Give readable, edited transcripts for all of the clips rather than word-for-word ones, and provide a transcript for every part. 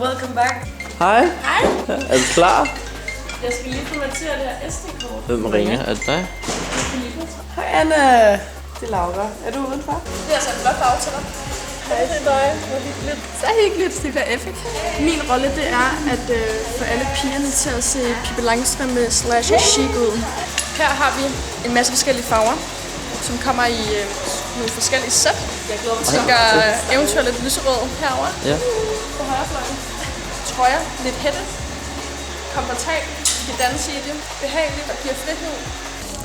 Welcome back. Hej. Hej. Er du klar? Jeg skal lige formatere det her SD-kort. Hvem ringer? Er det dig? Hej Anna. Det er Laura. Er du udenfor? Det er altså en flot farve til dig. Hej til dig. Hvor hyggeligt. Så hyggeligt. Det bliver epic. Min rolle det er at få alle pigerne til at se Pippi Langstrømpe / chic ud. Her har vi en masse forskellige farver, som kommer i nogle forskellige sæt. Jeg glæder mig til at eventuelt lidt lyserød herover. Ja. På højrefløjen. Trøjer, lidt hætte. Komfortabelt. Vi kan danse i det. Behageligt og giver frihed.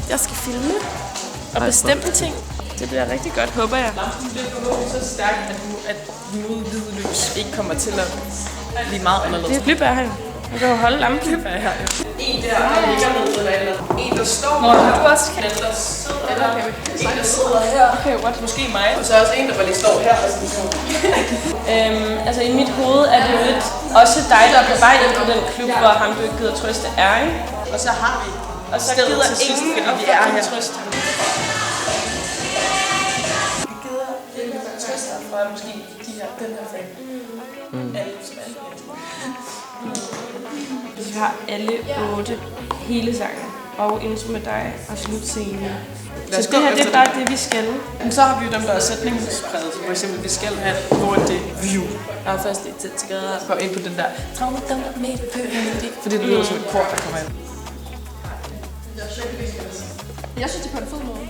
Jeg skal filme og bestemme ting. Det bliver rigtig godt, håber jeg. Lampen bliver forhåbentlig så stærk, at mod-hvide lys ikke kommer til at blive meget anderledes. Det er her. Man kan jo holde lampen. En der ligger ned, en der står der. Du også kan. En der sidder der. En der sidder her. Okay, what? Måske mig. Og så også en, der bare lige står her. Altså i mit hoved er det jo lidt også dig, der er på vej ind på den klub, hvor ham du ikke gider trøste er, ikke? Og så har vi Og så gider ingen at vi er her. trøste ham. Vi gider ikke at trøste ham fra måske de her, den her fan. Alle som alle. Vi har alle 8 hele sangen og intro med dig og slutscenen. Så det her det er bare det, vi skal. Men så har vi jo dem, der er sætningspræget. For eksempel, vi skal have, hvor det view. Jeg har først lige til grader. Gå ind på den der. Fordi det lyder som et kor, der kommer ind. Jeg synes, det er på en fed måde.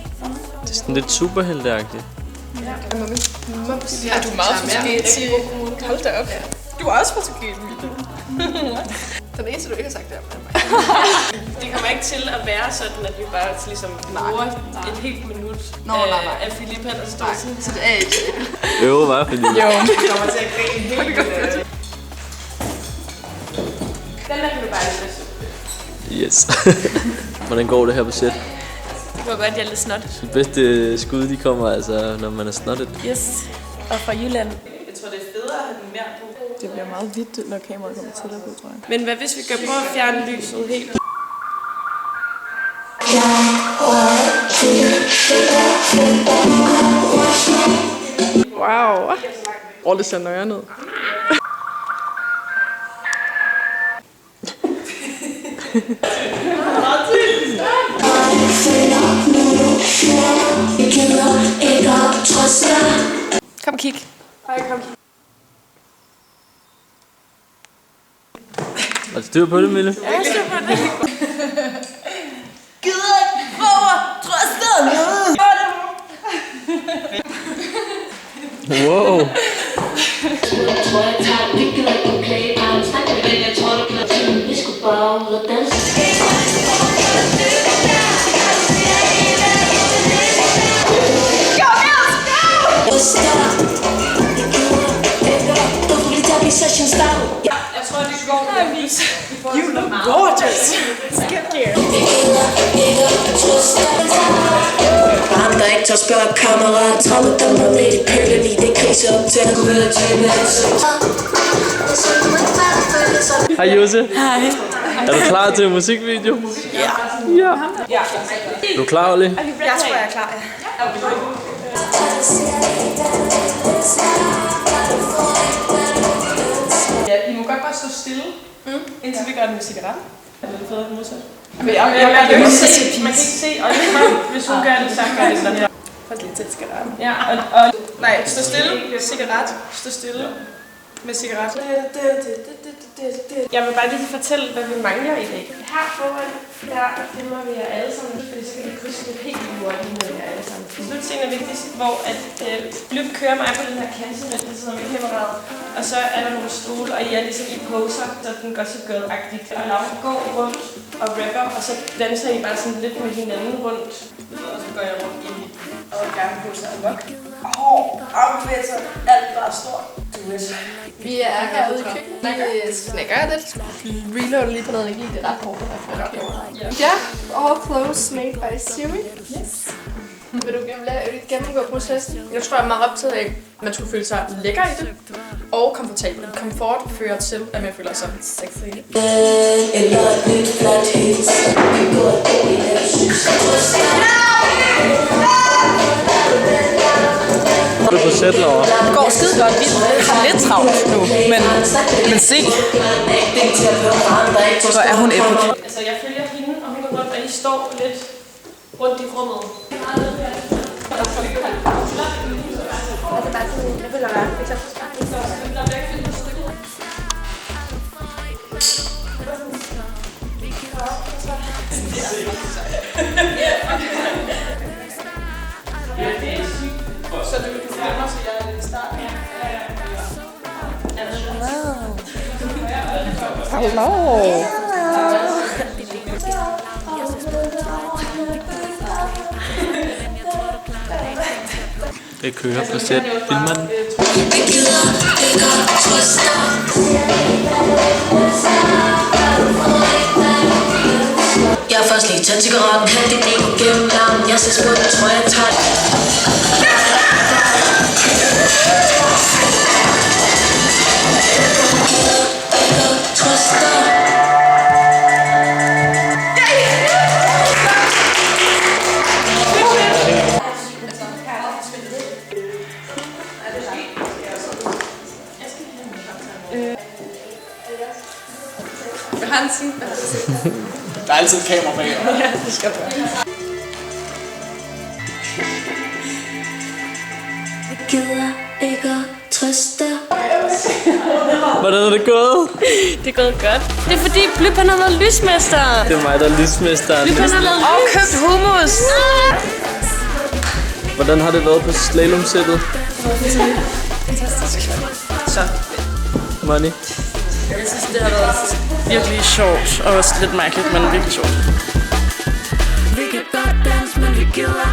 Det er sådan lidt superhelteagtigt. Ja, du er meget fotogen. Hold da op. Du er også fotogen, Mille. Den eneste, du ikke har sagt det om. Det kommer ikke til at være sådan, at vi bare ligesom bruger et helt minut af Filippa, der står sådan. Så det er ikke. Øve, hvad? Fordi... Jo, vi kommer til at grine helt vildt. Den der kan du bare ikke Yes. Hvordan går det her på sæt? Det var godt, jeg er lidt snot. Det bedste skud, de kommer altså, når man er snottet. Yes. Og fra Jylland. Jeg tror, det er federe at have den mere på. Det bliver meget hvidt, når kameraet kommer tættere på, tror jeg. Men hvad hvis vi gør prøve at fjerne lyset helt? Wow. Det ser nøjere ud. Kom kig. Hej, kom. Er du styr på det, Mille? Ja, jeg styr på det. Gider ikke over trøsterne! Wow. Jeg tror, det går You look gorgeous! Skip here! I'm der ikke tør spørge kammerat. Trammet dem med lidt i pølle, lige det kriser op til at kunne Hej Jose. Hej. Er du klar til en musikvideo? Ja. Ja. Er du klar, Olli? Jeg tror, jeg er klar, ja. Ja, I må godt bare stå stille, indtil vi gør den med cigaretten. Er det federe modsat? Man kan ikke se, og hvis hun gør det, så gør det sådan her. Først lige til cigaretten. Ja, Nej, stå stille. Cigaret. Stå stille. Med cigaret. jeg vil bare lige fortælle, hvad vi mangler i dag. Her foran, der filmer vi jer alle sammen, fordi så kan vi krydse det helt hurtigt med jer alle sammen. Slutscenen er vigtigst, hvor at Lyb kører mig på den her kasse, der sidder med kameraet, og så er der nogle stole, og I er ligesom i poser, så den går så girl-agtigt. Og Laura går rundt og rapper, og så danser I bare sådan lidt med hinanden rundt. Og så går jeg rundt i mit gerne på sig og vok. Armbevægelser, alt bare stort. Vi er herude i køkkenet. Vi snakker lidt. Reload lige på noget energi. Det er ret hårdt. Ja, all clothes made by Siri. Yes. Vil du gennemgå processen? Jeg tror, jeg er meget optaget af, at man skulle føle sig lækker i det. Og komfortabel. Komfort fører til, at man føler sig sexy. Er du på sætte over. Det går skide godt. Vi har lidt travlt nu, men se. Hvor er hun epic. Altså, jeg følger hende, og hun går rundt, og I står lidt rundt i rummet. Så du kan filme mig, så jeg er i starten. Det kører på sæt. Filmer den. Jeg har først lige tændt cigaretten, kan det ikke gå gennem larmen. Jeg ser spurgt, tror jeg tager. Der er altid et kamera bag. Ja, det skal du være. Gider ikke at trøste. Hvordan er det gået? Det er gået godt. Det er fordi Blyp han har været lysmester. Det er mig, der er lysmesteren. Blyp han har lavet og købt hummus. Hvordan har det været på slalomsættet? Fantastisk. Så Money? jeg synes, det har været virkelig sjovt, og også lidt mærkeligt, men virkelig sjovt. Vi kan godt danse, men vi gider